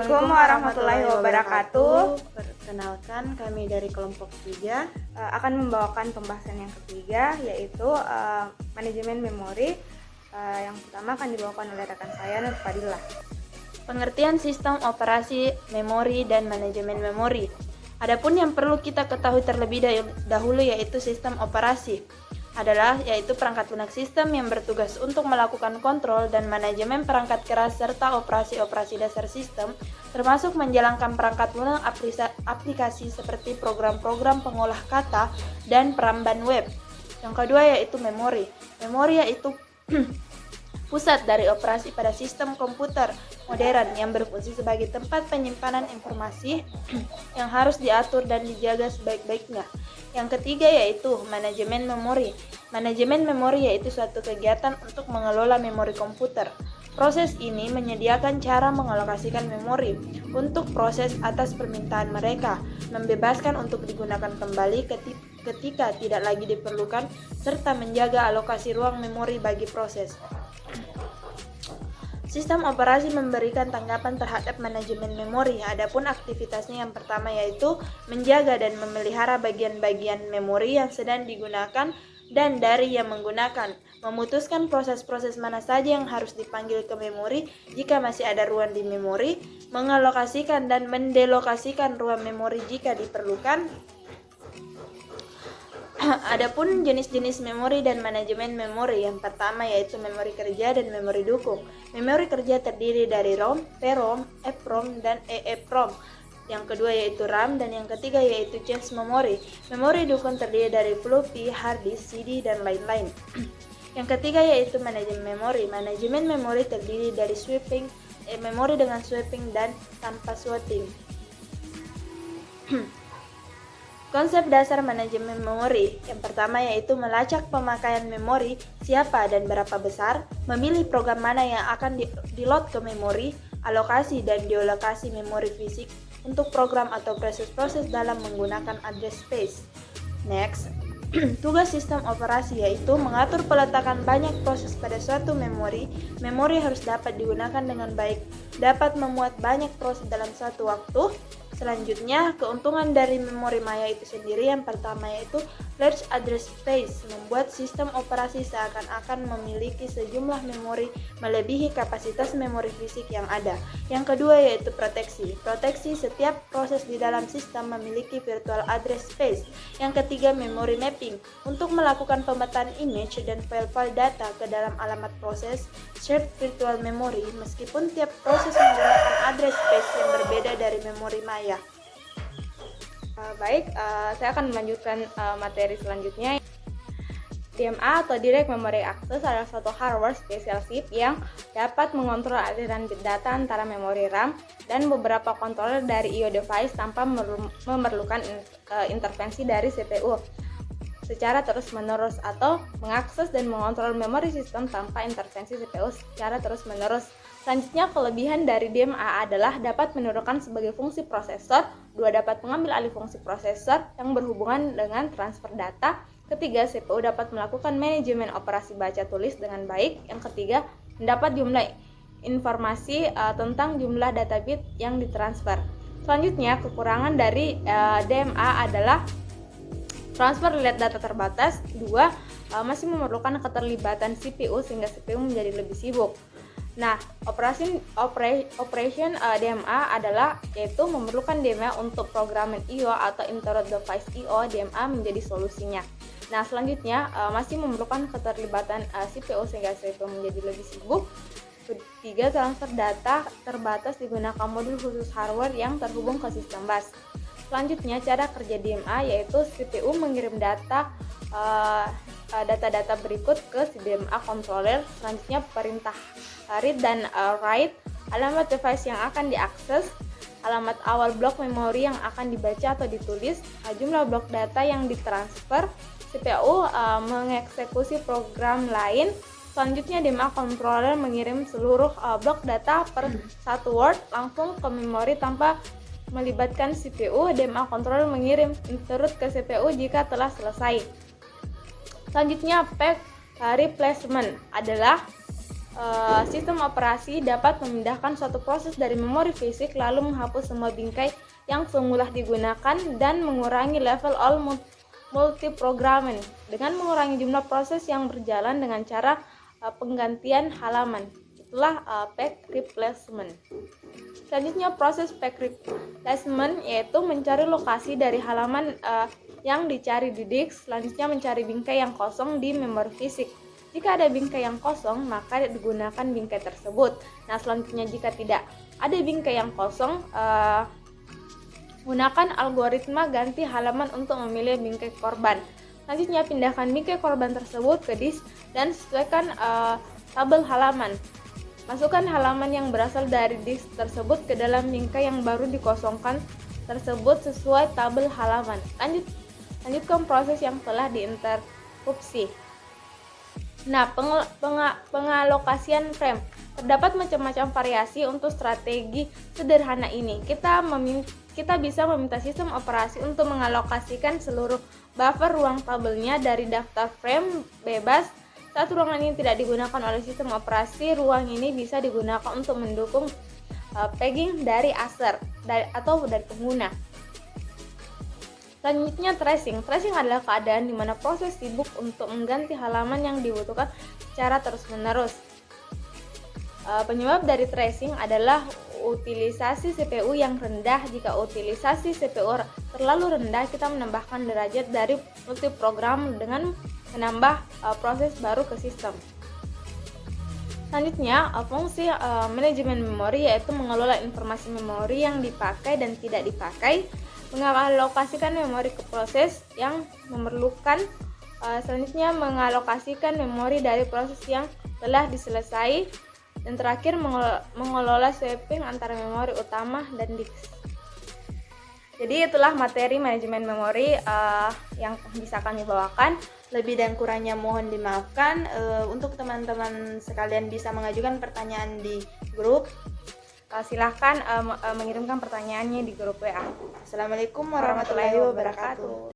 Assalamualaikum warahmatullahi wabarakatuh. Perkenalkan, kami dari kelompok 3 Akan membawakan pembahasan yang ketiga, yaitu manajemen memori. Yang pertama akan dibawakan oleh rekan saya, Nur Fadilah. pengertian sistem operasi memori dan manajemen memori. Adapun yang perlu kita ketahui terlebih dahulu yaitu sistem operasi yaitu perangkat lunak sistem yang bertugas untuk melakukan kontrol dan manajemen perangkat keras serta operasi-operasi dasar sistem, termasuk menjalankan perangkat lunak aplikasi seperti program-program pengolah kata dan peramban web. Yang kedua yaitu memori. Memori yaitu pusat dari operasi pada sistem komputer modern yang berfungsi sebagai tempat penyimpanan informasi yang harus diatur dan dijaga sebaik-baiknya. Yang ketiga yaitu manajemen memori. Manajemen memori yaitu suatu kegiatan untuk mengelola memori komputer. Proses ini menyediakan cara mengalokasikan memori untuk proses atas permintaan mereka, membebaskan untuk digunakan kembali ketika tidak lagi diperlukan, serta menjaga alokasi ruang memori bagi proses. Sistem operasi memberikan tanggapan terhadap manajemen memori. Adapun aktivitasnya yang pertama yaitu menjaga dan memelihara bagian-bagian memori yang sedang digunakan dan dari yang menggunakan, memutuskan proses-proses mana saja yang harus dipanggil ke memori jika masih ada ruang di memori, mengalokasikan dan mendelokasikan ruang memori jika diperlukan. Adapun jenis-jenis memori dan manajemen memori, yang pertama yaitu memori kerja dan memori dukung. Memori kerja terdiri dari ROM, PROM, EPROM, dan EEPROM. Yang kedua yaitu RAM, dan yang ketiga yaitu change memory. Memori dukung terdiri dari floppy, hard disk, CD, dan lain-lain. Yang ketiga yaitu manajemen memori. Manajemen memori terdiri dari memori dengan sweeping dan tanpa sweeping. Konsep dasar manajemen memori yang pertama yaitu melacak pemakaian memori, siapa dan berapa besar, memilih program mana yang akan di-load ke memori, alokasi dan dealokasi memori fisik untuk program atau proses-proses dalam menggunakan address space. Next, tugas sistem operasi yaitu mengatur peletakan banyak proses pada suatu memori. Memori harus dapat digunakan dengan baik, dapat memuat banyak proses dalam satu waktu. Selanjutnya, keuntungan dari memori maya itu sendiri yang pertama yaitu large address space, membuat sistem operasi seakan-akan memiliki sejumlah memori melebihi kapasitas memori fisik yang ada. Yang kedua yaitu proteksi. Proteksi, setiap proses di dalam sistem memiliki virtual address space. Yang ketiga memori mapping, untuk melakukan pemetaan image dan file-file data ke dalam alamat proses shared virtual memory meskipun tiap proses menggunakan address space yang berbeda dari memori maya. Saya akan melanjutkan materi selanjutnya. DMA atau Direct Memory Access adalah suatu hardware special chip yang dapat mengontrol aliran bit data antara memori RAM dan beberapa controller dari IO device tanpa memerlukan intervensi dari CPU secara terus-menerus, atau mengakses dan mengontrol memori sistem tanpa intervensi CPU secara terus-menerus. Selanjutnya, kelebihan dari DMA adalah dapat menurunkan sebagai fungsi prosesor, dapat mengambil alih fungsi prosesor yang berhubungan dengan transfer data. Ketiga, CPU dapat melakukan manajemen operasi baca tulis dengan baik. Yang ketiga, mendapat jumlah informasi tentang jumlah data bit yang ditransfer. Selanjutnya, kekurangan dari DMA adalah transfer relate data terbatas. 2. Masih memerlukan keterlibatan CPU sehingga CPU menjadi lebih sibuk. Nah, operation DMA adalah yaitu memerlukan DMA untuk programming IO atau interrupt device IO. DMA menjadi solusinya. Nah, selanjutnya masih memerlukan keterlibatan CPU sehingga CPU menjadi lebih sibuk. 3. Transfer data terbatas digunakan modul khusus hardware yang terhubung ke sistem bus. Selanjutnya, cara kerja DMA yaitu CPU mengirim data data berikut ke si DMA controller. Selanjutnya, perintah read dan write, alamat device yang akan diakses, alamat awal blok memori yang akan dibaca atau ditulis, jumlah blok data yang ditransfer, CPU mengeksekusi program lain. Selanjutnya, DMA controller mengirim seluruh blok data per satu word langsung ke memori tanpa melibatkan CPU. DMA controller mengirim interrupt ke CPU jika telah selesai. Selanjutnya, pack replacement adalah Sistem operasi dapat memindahkan suatu proses dari memori fisik lalu menghapus semua bingkai yang semula digunakan dan mengurangi level all multiprogramming dengan mengurangi jumlah proses yang berjalan dengan cara penggantian halaman. Itulah pack replacement. Selanjutnya proses pack replacement yaitu mencari lokasi dari halaman yang dicari di disk, selanjutnya mencari bingkai yang kosong di memori fisik. Jika ada bingkai yang kosong, maka digunakan bingkai tersebut. Nah, selanjutnya jika tidak ada bingkai yang kosong, gunakan algoritma ganti halaman untuk memilih bingkai korban. Selanjutnya pindahkan bingkai korban tersebut ke disk dan sesuaikan tabel halaman. Masukkan halaman yang berasal dari disk tersebut ke dalam bingkai yang baru dikosongkan tersebut sesuai tabel halaman. Lanjutkan proses yang telah diinterupsi. Nah, pengalokasian frame. Terdapat macam-macam variasi untuk strategi sederhana ini. Kita bisa meminta sistem operasi untuk mengalokasikan seluruh buffer ruang tabelnya dari daftar frame bebas. Saat ruangan ini tidak digunakan oleh sistem operasi, ruang ini bisa digunakan untuk mendukung pegging dari user atau dari pengguna. Selanjutnya tracing. Tracing adalah keadaan di mana proses sibuk untuk mengganti halaman yang dibutuhkan secara terus-menerus. Penyebab dari tracing adalah utilisasi CPU yang rendah. Jika utilisasi CPU terlalu rendah, kita menambahkan derajat dari multiprogram dengan menambah proses baru ke sistem. Selanjutnya, fungsi manajemen memori yaitu mengelola informasi memori yang dipakai dan tidak dipakai, mengalokasikan memori ke proses yang memerlukan, selanjutnya mengalokasikan memori dari proses yang telah diselesai, dan terakhir mengelola swapping antara memori utama dan disk. Jadi itulah materi manajemen memori yang bisa kami bawakan. Lebih dan kurangnya mohon dimaafkan. Untuk teman-teman sekalian bisa mengajukan pertanyaan di grup. Silahkan mengirimkan pertanyaannya di grup WA. Assalamualaikum warahmatullahi wabarakatuh.